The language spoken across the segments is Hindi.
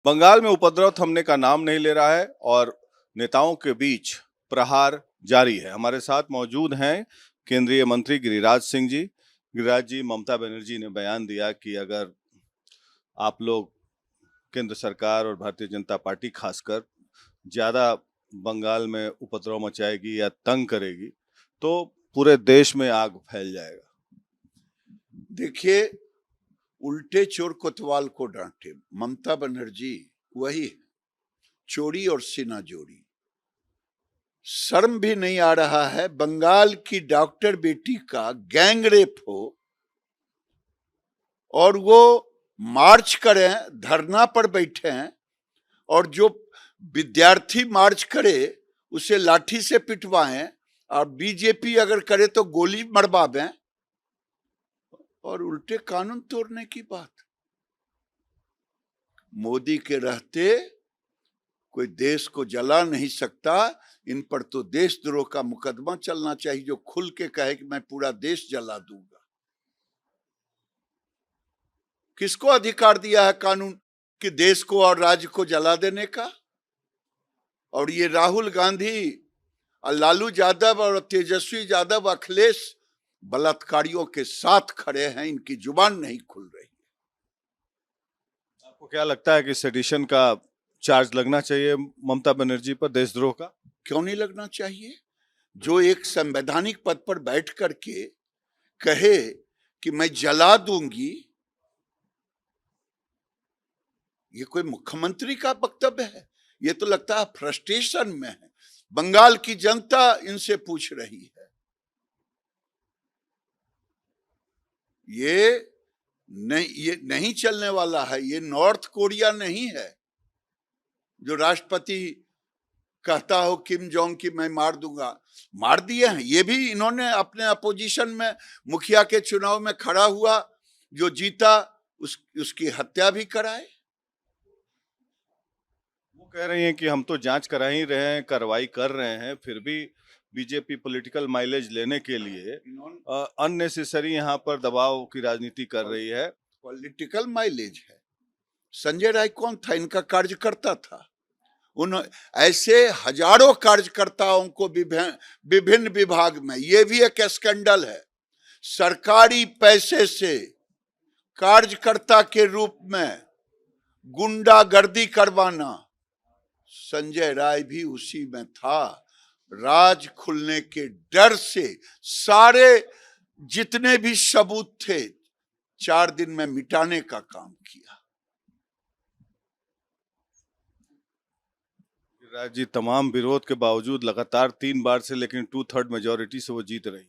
बंगाल में उपद्रव थमने का नाम नहीं ले रहा है और नेताओं के बीच प्रहार जारी है। हमारे साथ मौजूद हैं केंद्रीय मंत्री गिरिराज सिंह जी। गिरिराज जी, ममता बनर्जी ने बयान दिया कि अगर आप लोग केंद्र सरकार और भारतीय जनता पार्टी खासकर ज्यादा बंगाल में उपद्रव मचाएगी या तंग करेगी तो पूरे देश में आग फैल जाएगा। देखिए, उल्टे चोर कोतवाल को डांटे। ममता बनर्जी वही है, चोरी और सीना जोड़ी। शर्म भी नहीं आ रहा है, बंगाल की डॉक्टर बेटी का गैंग रेप हो और वो मार्च करें, धरना पर बैठे हैं और जो विद्यार्थी मार्च करे उसे लाठी से पिटवाएं और बीजेपी अगर करे तो गोली मरवावें और उल्टे कानून तोड़ने की बात। मोदी के रहते कोई देश को जला नहीं सकता। इन पर तो देशद्रोह का मुकदमा चलना चाहिए, जो खुल के कहे कि मैं पूरा देश जला दूंगा। किसको अधिकार दिया है कानून कि देश को और राज्य को जला देने का? और ये राहुल गांधी और लालू यादव और तेजस्वी यादव, अखिलेश बलात्कारियों के साथ खड़े हैं, इनकी जुबान नहीं खुल रही। आपको क्या लगता है कि सेडिशन का चार्ज लगना चाहिए ममता बनर्जी पर, देशद्रोह का? क्यों नहीं लगना चाहिए? जो एक संवैधानिक पद पर बैठ करके कहे कि मैं जला दूंगी, ये कोई मुख्यमंत्री का वक्तव्य है? ये तो लगता है फ्रस्ट्रेशन में है। बंगाल की जनता इनसे पूछ रही है। ये नहीं चलने वाला है। ये नॉर्थ कोरिया नहीं है जो राष्ट्रपति कहता हो किम जोंग की मैं मार दूंगा। मार दिए हैं। ये भी इन्होंने अपने अपोजिशन में मुखिया के चुनाव में खड़ा हुआ, जो जीता उसकी हत्या भी कराए। वो कह रही हैं कि हम तो जांच करा ही रहे हैं, कार्रवाई कर रहे हैं, फिर भी बीजेपी पॉलिटिकल माइलेज लेने के लिए अननेसेसरी यहाँ पर दबाव की राजनीति कर रही है। पॉलिटिकल माइलेज है। संजय राय कौन था? इनका कार्यकर्ता था। उन ऐसे हजारों कार्यकर्ताओं को विभिन्न विभाग में, ये भी एक स्कैंडल है, सरकारी पैसे से कार्यकर्ता के रूप में गुंडागर्दी करवाना। संजय राय भी उसी में था। राज खुलने के डर से सारे जितने भी सबूत थे 4 दिन में मिटाने का काम किया। गिरिराज जी, तमाम विरोध के बावजूद लगातार 3 बार से, लेकिन 2/3 मेजोरिटी से वो जीत रही।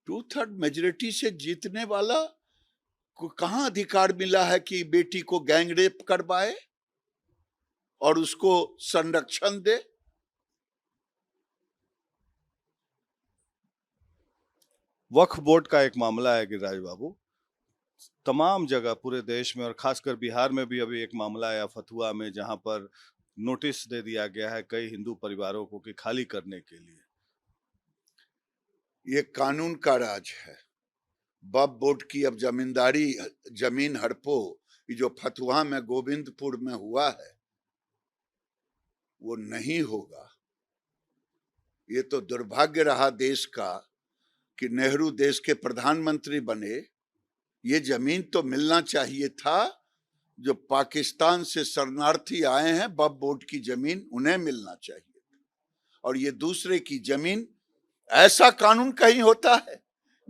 2/3 मेजोरिटी से जीतने वाला को कहां अधिकार मिला है कि बेटी को गैंग रेप करवाए और उसको संरक्षण दे? वक्फ बोर्ड का एक मामला है गिरिराज बाबू, तमाम जगह पूरे देश में और खासकर बिहार में भी अभी एक मामला आया फतुहा में, जहां पर नोटिस दे दिया गया है कई हिंदू परिवारों को कि खाली करने के लिए। ये कानून का राज है। वक्फ बोर्ड की अब जमींदारी, जमीन हड़पो, ये जो फतुहा में गोविंदपुर में हुआ है वो नहीं होगा। ये तो दुर्भाग्य रहा देश का कि नेहरू देश के प्रधानमंत्री बने। ये जमीन तो मिलना चाहिए था, जो पाकिस्तान से शरणार्थी आए हैं, वक्फ बोर्ड की जमीन उन्हें मिलना चाहिए। और ये दूसरे की जमीन, ऐसा कानून कहीं होता है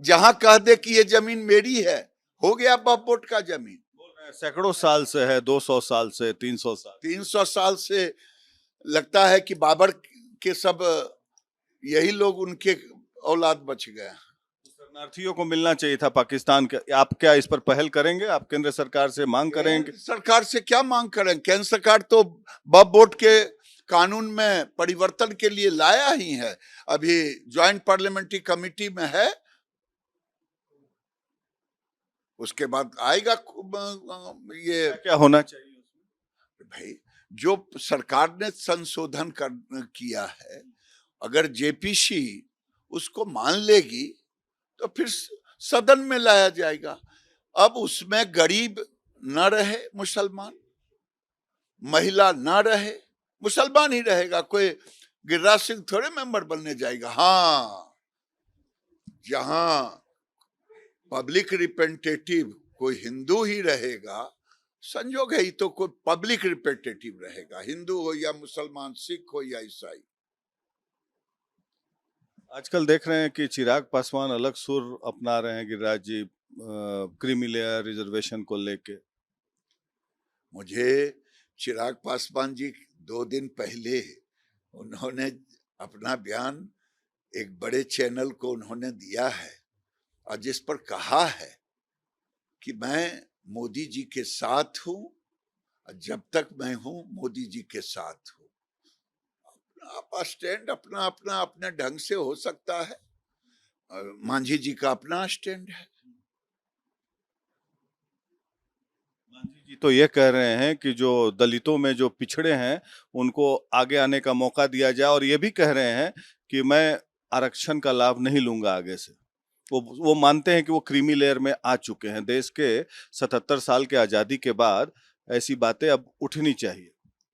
जहां कह दे कि ये जमीन मेरी है, हो गया वक्फ बोर्ड का जमीन। सैकड़ों साल से है, 200 साल से, 300 साल से। लगता है कि बाबर के सब यही लोग उनके औलाद बच गए। शरणार्थियों को मिलना चाहिए था पाकिस्तान के। आप क्या इस पर पहल करेंगे? आप केंद्र सरकार से मांग करेंगे? सरकार से क्या मांग करें? केंद्र सरकार तो वक्फ बोर्ड के कानून में परिवर्तन के लिए लाया ही है, अभी ज्वाइंट पार्लियामेंट्री कमेटी में है, उसके बाद आएगा। ये क्या होना चाहिए भाई, जो सरकार ने संशोधन किया है, अगर जेपीसी उसको मान लेगी तो फिर सदन में लाया जाएगा। अब उसमें गरीब न रहे मुसलमान, महिला ना रहे, मुसलमान ही रहेगा, कोई गिरिराज सिंह थोड़े मेंबर बनने जाएगा। हाँ, जहां पब्लिक रिप्रेजेंटेटिव कोई हिंदू ही रहेगा, संजोग है ही तो कोई पब्लिक रिप्रेजेंटेटिव रहेगा, हिंदू हो या मुसलमान, सिख हो या ईसाई। आजकल देख रहे हैं कि चिराग पासवान अलग सुर अपना रहे हैं Giriraj ji, creamy layer reservation को लेके। मुझे चिराग पासवान जी 2 दिन पहले उन्होंने अपना बयान एक बड़े चैनल को उन्होंने दिया है, और जिस पर कहा है कि मैं मोदी जी के साथ हूं, जब तक मैं हूं मोदी जी के साथ हूं। अपना स्टैंड अपना अपना अपने ढंग से हो सकता है, मांझी जी का अपना स्टैंड है। मांझी जी तो ये कह रहे हैं कि जो दलितों में जो पिछड़े हैं उनको आगे आने का मौका दिया जाए, और ये भी कह रहे हैं कि मैं आरक्षण का लाभ नहीं लूंगा आगे से। वो मानते हैं कि वो क्रीमी लेयर में आ चुके हैं। देश के 77 साल के आजादी के बाद ऐसी बातें अब उठनी चाहिए।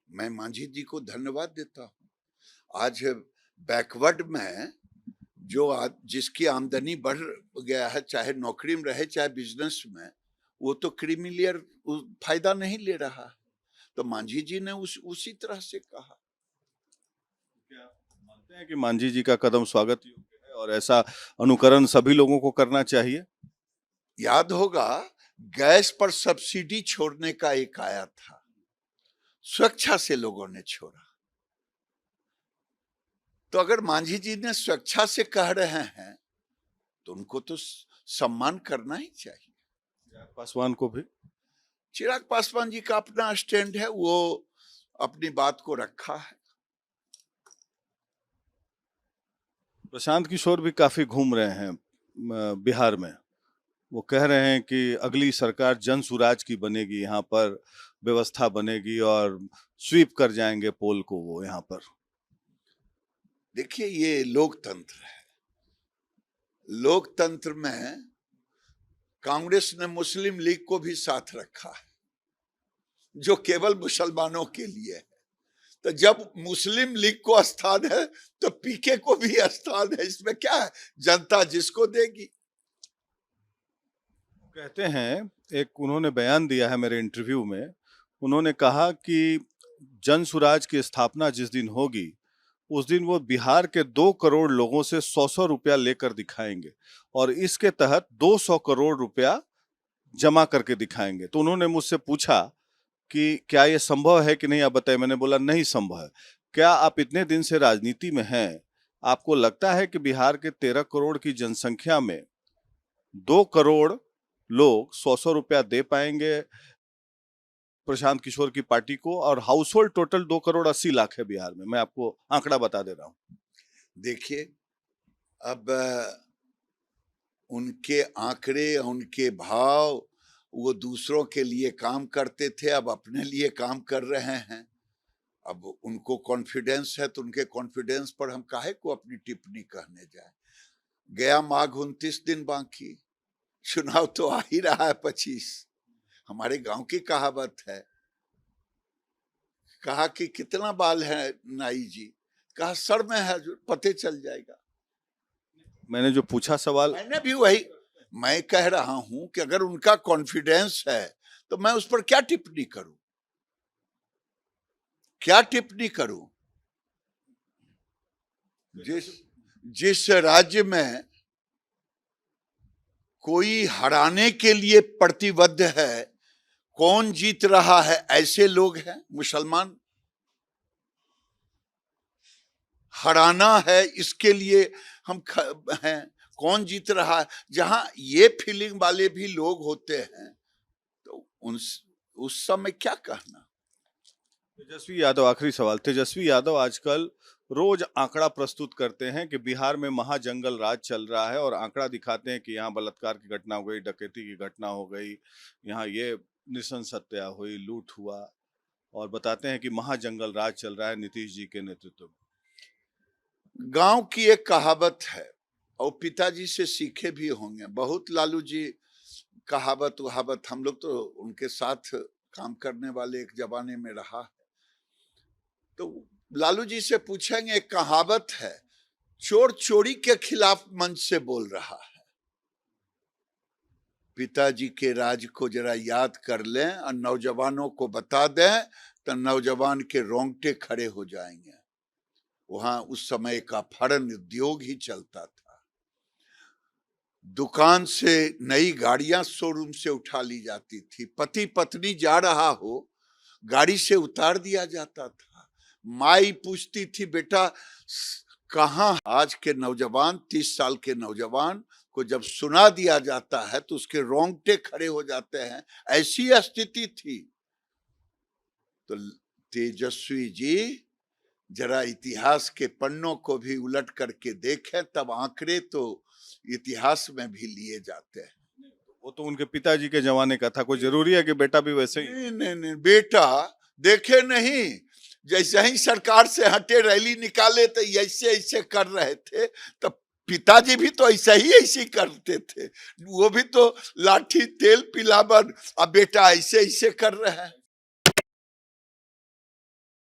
मैं मांझी जी को धन्यवाद देता हूं। आज बैकवर्ड में जो जिसकी आमदनी बढ़ गया है, चाहे नौकरी में रहे चाहे बिजनेस में, वो तो क्रीमी लेयर फायदा नहीं ले रहा है। तो मांझी जी ने उसी तरह से कहा। क्या मानते हैं कि मांझी जी का कदम स्वागत योग्य है और ऐसा अनुकरण सभी लोगों को करना चाहिए? याद होगा, गैस पर सब्सिडी छोड़ने का एक आया था, स्वेच्छा से लोगों ने छोड़ा। तो अगर मांझी जी ने स्वेच्छा से कह रहे हैं तो उनको तो सम्मान करना ही चाहिए। चिराग पासवान को भी। चिराग पासवान जी का अपना स्टैंड है, वो अपनी बात को रखा है। प्रशांत किशोर भी काफी घूम रहे हैं बिहार में। वो कह रहे हैं कि अगली सरकार जन सुराज की बनेगी, यहाँ पर व्यवस्था बनेगी और स्वीप कर जाएंगे पोल को वो यहाँ पर। देखिए, ये लोकतंत्र है। लोकतंत्र में कांग्रेस ने मुस्लिम लीग को भी साथ रखा है, जो केवल मुसलमानों के लिए है। तो जब मुस्लिम लीग को स्थान है तो पीके को भी स्थान है। इसमें क्या है, जनता जिसको देगी। कहते हैं, एक उन्होंने बयान दिया है मेरे इंटरव्यू में, उन्होंने कहा कि जन सुराज की स्थापना जिस दिन होगी उस दिन वो बिहार के 2 करोड़ लोगों से 100-100 रुपया लेकर दिखाएंगे और इसके तहत 200 करोड़ रुपया जमा करके दिखाएंगे। तो उन्होंने मुझसे पूछा कि क्या ये संभव है कि नहीं, आप बताइए। मैंने बोला नहीं संभव है। क्या आप इतने दिन से राजनीति में हैं, आपको लगता है कि बिहार के 13 करोड़ की जनसंख्या में 2 करोड़ लोग 100-100 रुपया दे पाएंगे प्रशांत किशोर की पार्टी को? और house hold total 2 crore 80 lakh है बिहार में। मैं आपको आंकड़ा बता दे रहा हूं। देखिए, अब उनके आंकड़े, उनके भाव, वो दूसरों के लिए काम करते थे, अब अपने लिए काम कर रहे हैं। अब उनको कॉन्फिडेंस है तो उनके कॉन्फिडेंस पर हम काहे को अपनी टिप्पणी कहने जाए। गया माघ 29 दिन बाकी, चुनाव तो आ ही रहा है 25। हमारे गांव की कहावत है, कहा कि कितना बाल है नाई जी, कहा सर में है, जो पते चल जाएगा। मैंने जो पूछा सवाल, मैंने भी वही मैं कह रहा हूं कि अगर उनका कॉन्फिडेंस है तो मैं उस पर क्या टिप्पणी करूं, क्या टिप्पणी करूं। जिस राज्य में कोई हराने के लिए प्रतिबद्ध है, कौन जीत रहा है? ऐसे लोग हैं मुसलमान। हराना है इसके लिए हम हैं, कौन जीत रहा है? जहां ये फीलिंग वाले भी लोग होते हैं तो उस समय क्या कहना। तेजस्वी यादव, आखिरी सवाल। तेजस्वी यादव आजकल रोज आंकड़ा प्रस्तुत करते हैं कि बिहार में महाजंगल राज चल रहा है और आंकड़ा दिखाते हैं कि यहाँ बलात्कार की घटना हो गई, डकैती की घटना हो गई, यहाँ ये नृशंस हत्या हुई, लूट हुआ, और बताते हैं कि महाजंगल राज चल रहा है नीतीश जी के नेतृत्व में। गांव की एक कहावत है और पिताजी से सीखे भी होंगे बहुत, लालू जी कहावत वहावत, हम लोग तो उनके साथ काम करने वाले एक जमाने में रहा है। तो लालू जी से पूछेंगे, एक कहावत है, चोर चोरी के खिलाफ मंच से बोल रहा है। पिताजी के राज को जरा याद कर लें और नौजवानों को बता दें तो नौजवान के रोंगटे खड़े हो जाएंगे। वहां उस समय का फड़न उद्योग ही चलता था। दुकान से नई गाड़ियां शोरूम से उठा ली जाती थी। पति पत्नी जा रहा हो, गाड़ी से उतार दिया जाता था। माई पूछती थी, बेटा कहाँ? आज के नौजवान, 30 साल के नौजवान को जब सुना दिया जाता है तो उसके रोंगटे खड़े हो जाते हैं। ऐसी स्थिति थी। तो तेजस्वी जी जरा इतिहास के पन्नों को भी उलट करके देखें, तब आंकड़े तो इतिहास में भी लिए जाते हैं। वो तो उनके पिताजी के जमाने का था, कोई जरूरी है कि बेटा भी वैसे ही? नहीं, बेटा देखे नहीं, जैसे ही सरकार से हटे रैली निकाले तो ऐसे ऐसे कर रहे थे, तब पिताजी भी तो ऐसे करते थे। वो भी तो लाठी तेल पिलावन, अब बेटा ऐसे ऐसे कर रहे हैं।